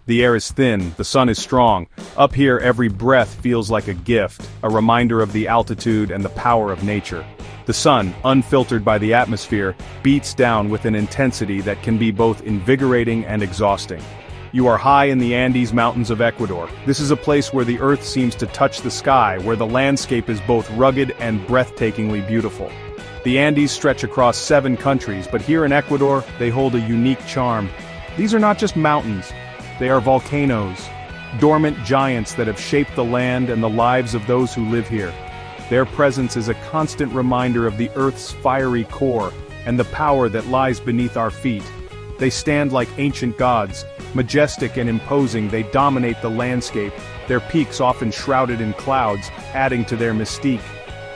The air is thin, the sun is strong. Up here every breath feels like a gift, a reminder of the altitude and the power of nature. The sun, unfiltered by the atmosphere, beats down with an intensity that can be both invigorating and exhausting. You are high in the Andes Mountains of Ecuador. This is a place where the earth seems to touch the sky, where the landscape is both rugged and breathtakingly beautiful. The Andes stretch across 7 countries, but here in Ecuador, they hold a unique charm. These are not just mountains. They are volcanoes, dormant giants that have shaped the land and the lives of those who live here. Their presence is a constant reminder of the Earth's fiery core and the power that lies beneath our feet. They stand like ancient gods, majestic and imposing. They dominate the landscape, their peaks often shrouded in clouds, adding to their mystique.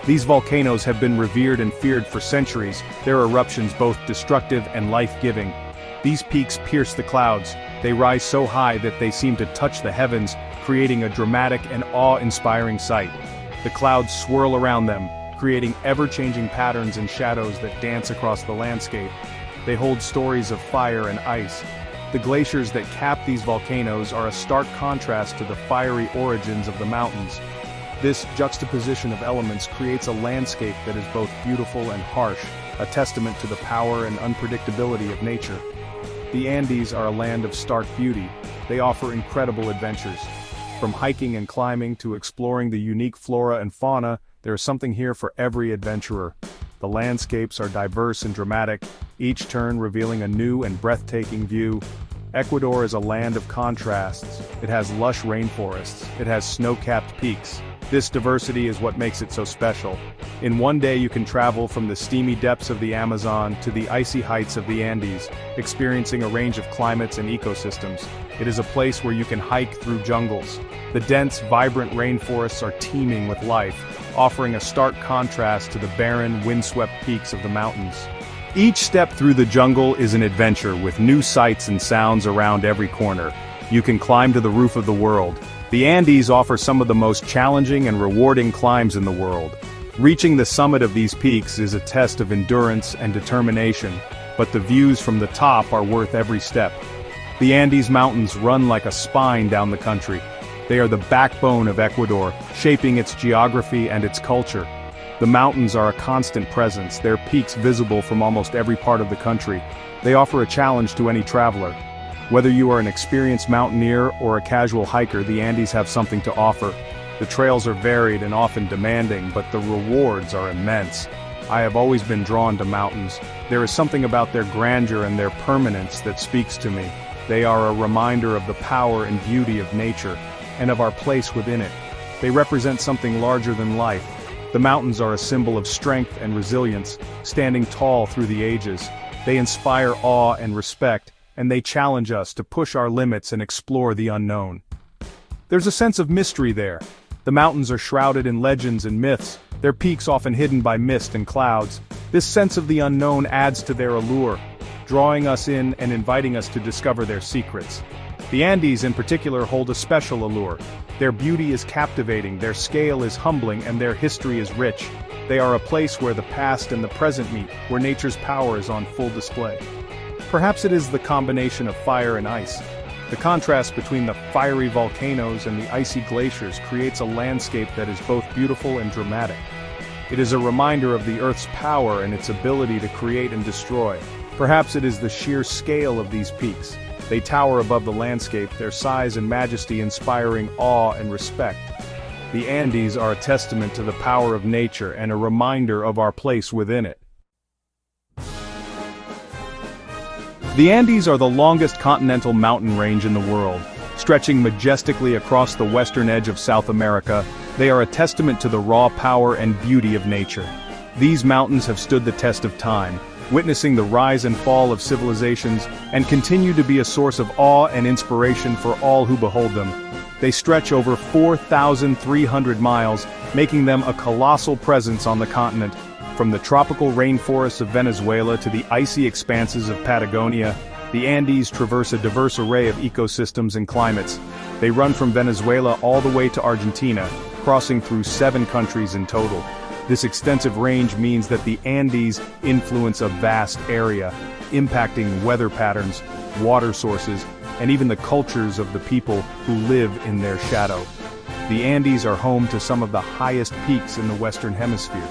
These volcanoes have been revered and feared for centuries, their eruptions both destructive and life-giving. These peaks pierce the clouds. They rise so high that they seem to touch the heavens, creating a dramatic and awe-inspiring sight. The clouds swirl around them, creating ever-changing patterns and shadows that dance across the landscape. They hold stories of fire and ice. The glaciers that cap these volcanoes are a stark contrast to the fiery origins of the mountains. This juxtaposition of elements creates a landscape that is both beautiful and harsh, a testament to the power and unpredictability of nature. The Andes are a land of stark beauty. They offer incredible adventures. From hiking and climbing to exploring the unique flora and fauna, there is something here for every adventurer. The landscapes are diverse and dramatic, each turn revealing a new and breathtaking view. Ecuador is a land of contrasts. It has lush rainforests. It has snow-capped peaks. This diversity is what makes it so special. In one day you can travel from the steamy depths of the Amazon to the icy heights of the Andes, experiencing a range of climates and ecosystems. It is a place where you can hike through jungles. The dense, vibrant rainforests are teeming with life, offering a stark contrast to the barren, windswept peaks of the mountains. Each step through the jungle is an adventure with new sights and sounds around every corner. You can climb to the roof of the world. The Andes offer some of the most challenging and rewarding climbs in the world. Reaching the summit of these peaks is a test of endurance and determination, but the views from the top are worth every step. The Andes Mountains run like a spine down the country. They are the backbone of Ecuador, shaping its geography and its culture. The mountains are a constant presence, their peaks visible from almost every part of the country. They offer a challenge to any traveler. Whether you are an experienced mountaineer or a casual hiker, the Andes have something to offer. The trails are varied and often demanding, but the rewards are immense. I have always been drawn to mountains. There is something about their grandeur and their permanence that speaks to me. They are a reminder of the power and beauty of nature, and of our place within it. They represent something larger than life. The mountains are a symbol of strength and resilience, standing tall through the ages. They inspire awe and respect, and they challenge us to push our limits and explore the unknown. There's a sense of mystery there. The mountains are shrouded in legends and myths, their peaks often hidden by mist and clouds. This sense of the unknown adds to their allure, drawing us in and inviting us to discover their secrets. The Andes in particular hold a special allure. Their beauty is captivating, their scale is humbling, and their history is rich. They are a place where the past and the present meet, where nature's power is on full display. Perhaps it is the combination of fire and ice. The contrast between the fiery volcanoes and the icy glaciers creates a landscape that is both beautiful and dramatic. It is a reminder of the Earth's power and its ability to create and destroy. Perhaps it is the sheer scale of these peaks. They tower above the landscape, their size and majesty inspiring awe and respect. The Andes are a testament to the power of nature and a reminder of our place within it. The Andes are the longest continental mountain range in the world. Stretching majestically across the western edge of South America, they are a testament to the raw power and beauty of nature. These mountains have stood the test of time, witnessing the rise and fall of civilizations, and continue to be a source of awe and inspiration for all who behold them. They stretch over 4,300 miles, making them a colossal presence on the continent. From the tropical rainforests of Venezuela to the icy expanses of Patagonia, the Andes traverse a diverse array of ecosystems and climates. They run from Venezuela all the way to Argentina, crossing through 7 countries in total. This extensive range means that the Andes influence a vast area, impacting weather patterns, water sources, and even the cultures of the people who live in their shadow. The Andes are home to some of the highest peaks in the Western Hemisphere.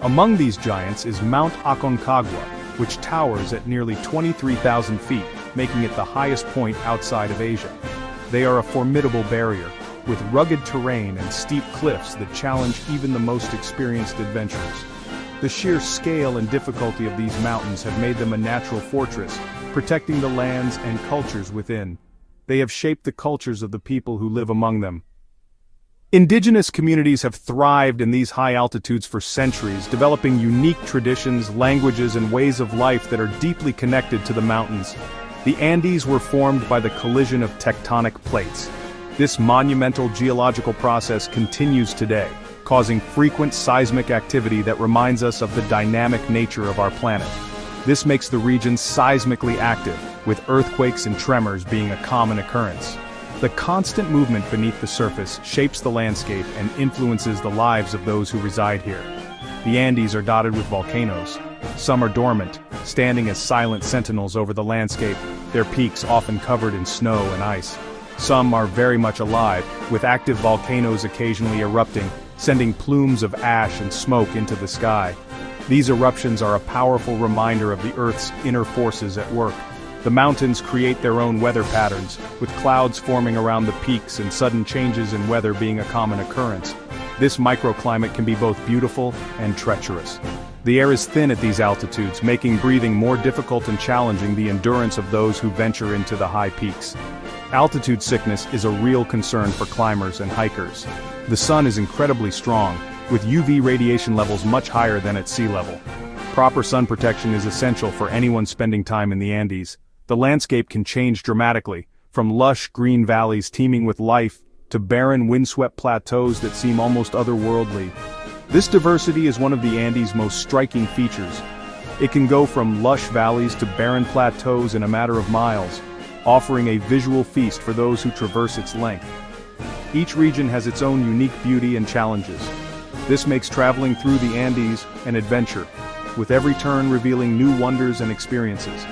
Among these giants is Mount Aconcagua, which towers at nearly 23,000 feet, making it the highest point outside of Asia. They are a formidable barrier, with rugged terrain and steep cliffs that challenge even the most experienced adventurers. The sheer scale and difficulty of these mountains have made them a natural fortress, protecting the lands and cultures within. They have shaped the cultures of the people who live among them. Indigenous communities have thrived in these high altitudes for centuries, developing unique traditions, languages, and ways of life that are deeply connected to the mountains. The Andes were formed by the collision of tectonic plates. This monumental geological process continues today, causing frequent seismic activity that reminds us of the dynamic nature of our planet. This makes the region seismically active, with earthquakes and tremors being a common occurrence. The constant movement beneath the surface shapes the landscape and influences the lives of those who reside here. The Andes are dotted with volcanoes. Some are dormant, standing as silent sentinels over the landscape, their peaks often covered in snow and ice. Some are very much alive, with active volcanoes occasionally erupting, sending plumes of ash and smoke into the sky. These eruptions are a powerful reminder of the Earth's inner forces at work. The mountains create their own weather patterns, with clouds forming around the peaks and sudden changes in weather being a common occurrence. This microclimate can be both beautiful and treacherous. The air is thin at these altitudes, making breathing more difficult and challenging the endurance of those who venture into the high peaks. Altitude sickness is a real concern for climbers and hikers. The sun is incredibly strong, with UV radiation levels much higher than at sea level. Proper sun protection is essential for anyone spending time in the Andes. The landscape can change dramatically, from lush green valleys teeming with life to barren windswept plateaus that seem almost otherworldly. This diversity is one of the Andes' most striking features. It can go from lush valleys to barren plateaus in a matter of miles, offering a visual feast for those who traverse its length. Each region has its own unique beauty and challenges. This makes traveling through the Andes an adventure, with every turn revealing new wonders and experiences.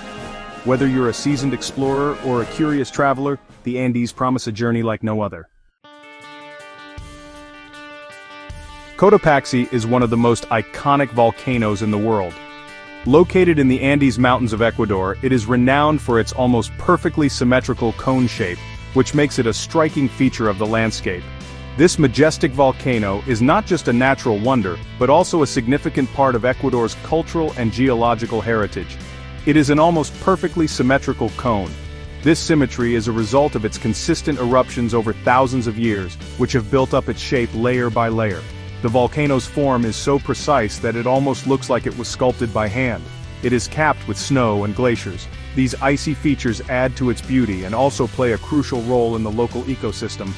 Whether you're a seasoned explorer or a curious traveler, the Andes promise a journey like no other. Cotopaxi is one of the most iconic volcanoes in the world. Located in the Andes Mountains of Ecuador, it is renowned for its almost perfectly symmetrical cone shape, which makes it a striking feature of the landscape. This majestic volcano is not just a natural wonder, but also a significant part of Ecuador's cultural and geological heritage. It is an almost perfectly symmetrical cone. This symmetry is a result of its consistent eruptions over thousands of years, which have built up its shape layer by layer. The volcano's form is so precise that it almost looks like it was sculpted by hand. It is capped with snow and glaciers. These icy features add to its beauty and also play a crucial role in the local ecosystem.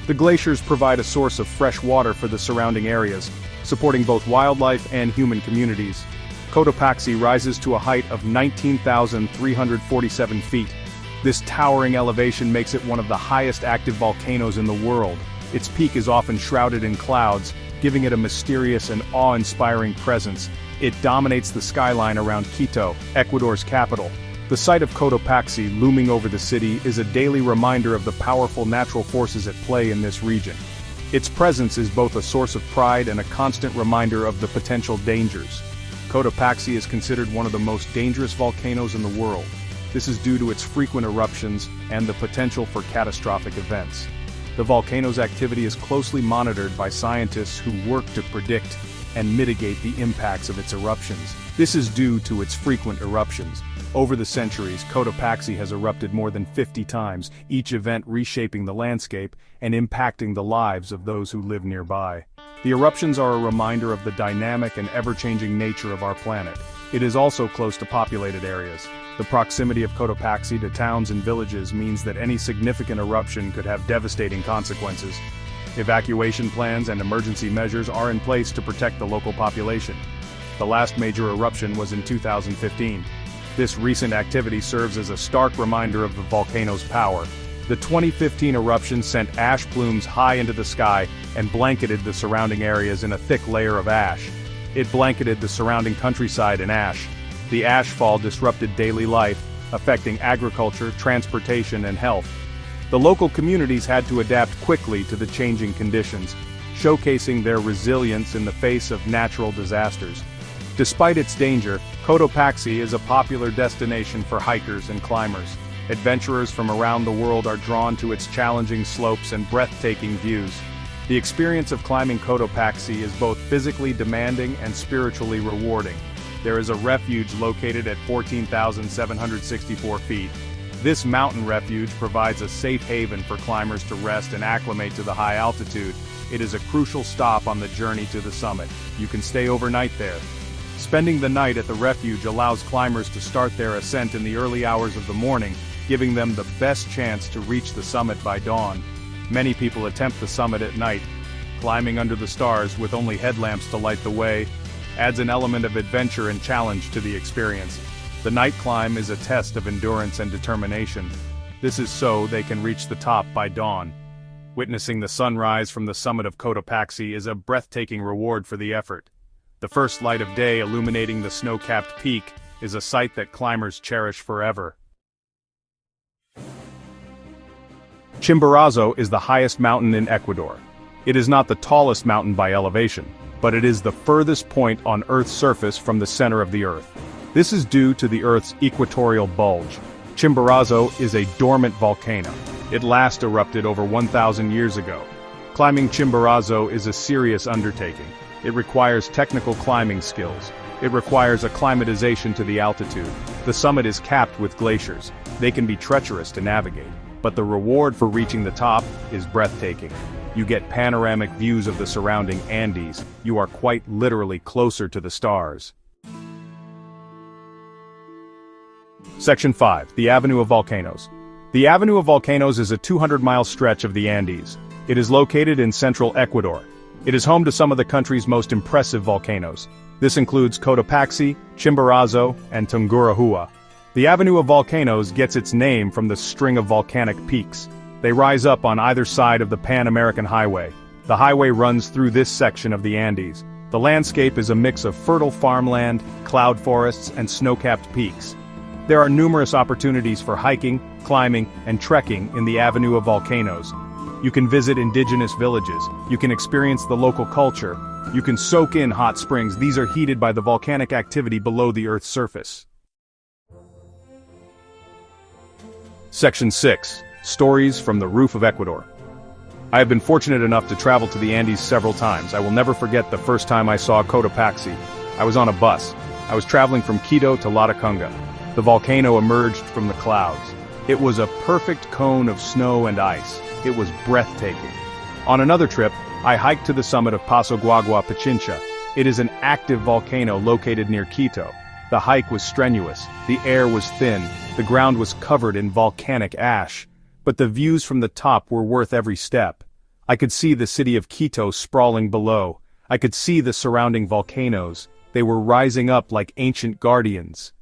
The glaciers provide a source of fresh water for the surrounding areas, supporting both wildlife and human communities. Cotopaxi rises to a height of 19,347 feet. This towering elevation makes it one of the highest active volcanoes in the world. Its peak is often shrouded in clouds, giving it a mysterious and awe-inspiring presence. It dominates the skyline around Quito, Ecuador's capital. The sight of Cotopaxi looming over the city is a daily reminder of the powerful natural forces at play in this region. Its presence is both a source of pride and a constant reminder of the potential dangers. Cotopaxi is considered one of the most dangerous volcanoes in the world. This is due to its frequent eruptions and the potential for catastrophic events. The volcano's activity is closely monitored by scientists who work to predict and mitigate the impacts of its eruptions. This is due to its frequent eruptions. Over the centuries, Cotopaxi has erupted more than 50 times, each event reshaping the landscape and impacting the lives of those who live nearby. The eruptions are a reminder of the dynamic and ever-changing nature of our planet. It is also close to populated areas. The proximity of Cotopaxi to towns and villages means that any significant eruption could have devastating consequences. Evacuation plans and emergency measures are in place to protect the local population. The last major eruption was in 2015. This recent activity serves as a stark reminder of the volcano's power. The 2015 eruption sent ash plumes high into the sky and blanketed the surrounding areas in a thick layer of ash. It blanketed the surrounding countryside in ash. The ash fall disrupted daily life, affecting agriculture, transportation, and health. The local communities had to adapt quickly to the changing conditions, showcasing their resilience in the face of natural disasters. Despite its danger, Cotopaxi is a popular destination for hikers and climbers. Adventurers from around the world are drawn to its challenging slopes and breathtaking views. The experience of climbing Cotopaxi is both physically demanding and spiritually rewarding. There is a refuge located at 14,764 feet. This mountain refuge provides a safe haven for climbers to rest and acclimate to the high altitude. It is a crucial stop on the journey to the summit. You can stay overnight there. Spending the night at the refuge allows climbers to start their ascent in the early hours of the morning, giving them the best chance to reach the summit by dawn. Many people attempt the summit at night. Climbing under the stars with only headlamps to light the way adds an element of adventure and challenge to the experience. The night climb is a test of endurance and determination. This is so they can reach the top by dawn. Witnessing the sunrise from the summit of Cotopaxi is a breathtaking reward for the effort. The first light of day illuminating the snow-capped peak is a sight that climbers cherish forever. Chimborazo is the highest mountain in Ecuador. It is not the tallest mountain by elevation, but it is the furthest point on Earth's surface from the center of the Earth. This is due to the Earth's equatorial bulge. Chimborazo is a dormant volcano. It last erupted over 1,000 years ago. Climbing Chimborazo is a serious undertaking. It requires technical climbing skills. It requires acclimatization to the altitude. The summit is capped with glaciers. They can be treacherous to navigate, but the reward for reaching the top is breathtaking. You get panoramic views of the surrounding Andes. You are quite literally closer to the stars. Section 5. The Avenue of Volcanoes. The Avenue of Volcanoes is a 200-mile stretch of the Andes. It is located in central Ecuador. It is home to some of the country's most impressive volcanoes. This includes Cotopaxi, Chimborazo, and Tungurahua. The Avenue of Volcanoes gets its name from the string of volcanic peaks. They rise up on either side of the Pan-American Highway. The highway runs through this section of the Andes. The landscape is a mix of fertile farmland, cloud forests, and snow-capped peaks. There are numerous opportunities for hiking, climbing, and trekking in the Avenue of Volcanoes. You can visit indigenous villages. You can experience the local culture. You can soak in hot springs. These are heated by the volcanic activity below the Earth's surface. Section 6. Stories from the Roof of Ecuador. I have been fortunate enough to travel to the Andes several times. I will never forget the first time I saw Cotopaxi. I was on a bus. I was traveling from Quito to Latacunga. The volcano emerged from the clouds. It was a perfect cone of snow and ice. It was breathtaking. On another trip, I hiked to the summit of Paso Guagua Pichincha. It is an active volcano located near Quito. The hike was strenuous. The air was thin. The ground was covered in volcanic ash. But the views from the top were worth every step. I could see the city of Quito sprawling below. I could see the surrounding volcanoes. They were rising up like ancient guardians.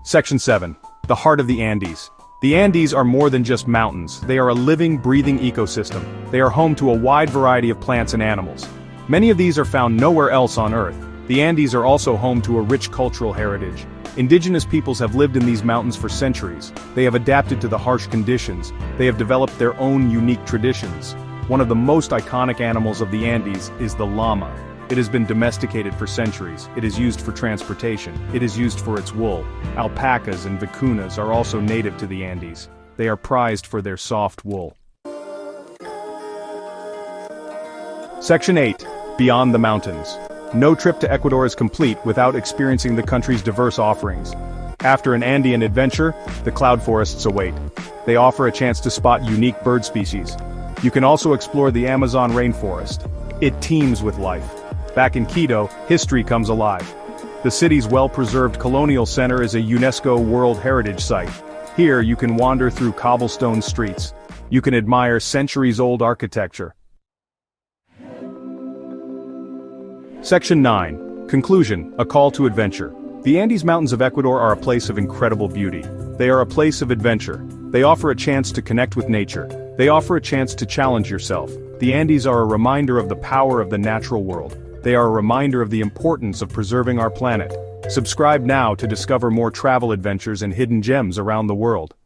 Section 7. The Heart of the Andes. The Andes are more than just mountains. They are a living, breathing ecosystem. They are home to a wide variety of plants and animals. Many of these are found nowhere else on Earth. The Andes are also home to a rich cultural heritage. Indigenous peoples have lived in these mountains for centuries. They have adapted to the harsh conditions. They have developed their own unique traditions. One of the most iconic animals of the Andes is the llama. It has been domesticated for centuries. It is used for transportation. It is used for its wool. Alpacas and vicuñas are also native to the Andes. They are prized for their soft wool. Section 8. Beyond the Mountains. No trip to Ecuador is complete without experiencing the country's diverse offerings. After an Andean adventure, the cloud forests await. They offer a chance to spot unique bird species. You can also explore the Amazon rainforest. It teems with life. Back in Quito, history comes alive. The city's well-preserved colonial center is a UNESCO World Heritage Site. Here you can wander through cobblestone streets. You can admire centuries-old architecture. Section 9. Conclusion, a call to adventure. The Andes Mountains of Ecuador are a place of incredible beauty. They are a place of adventure. They offer a chance to connect with nature. They offer a chance to challenge yourself. The Andes are a reminder of the power of the natural world. They are a reminder of the importance of preserving our planet. Subscribe now to discover more travel adventures and hidden gems around the world.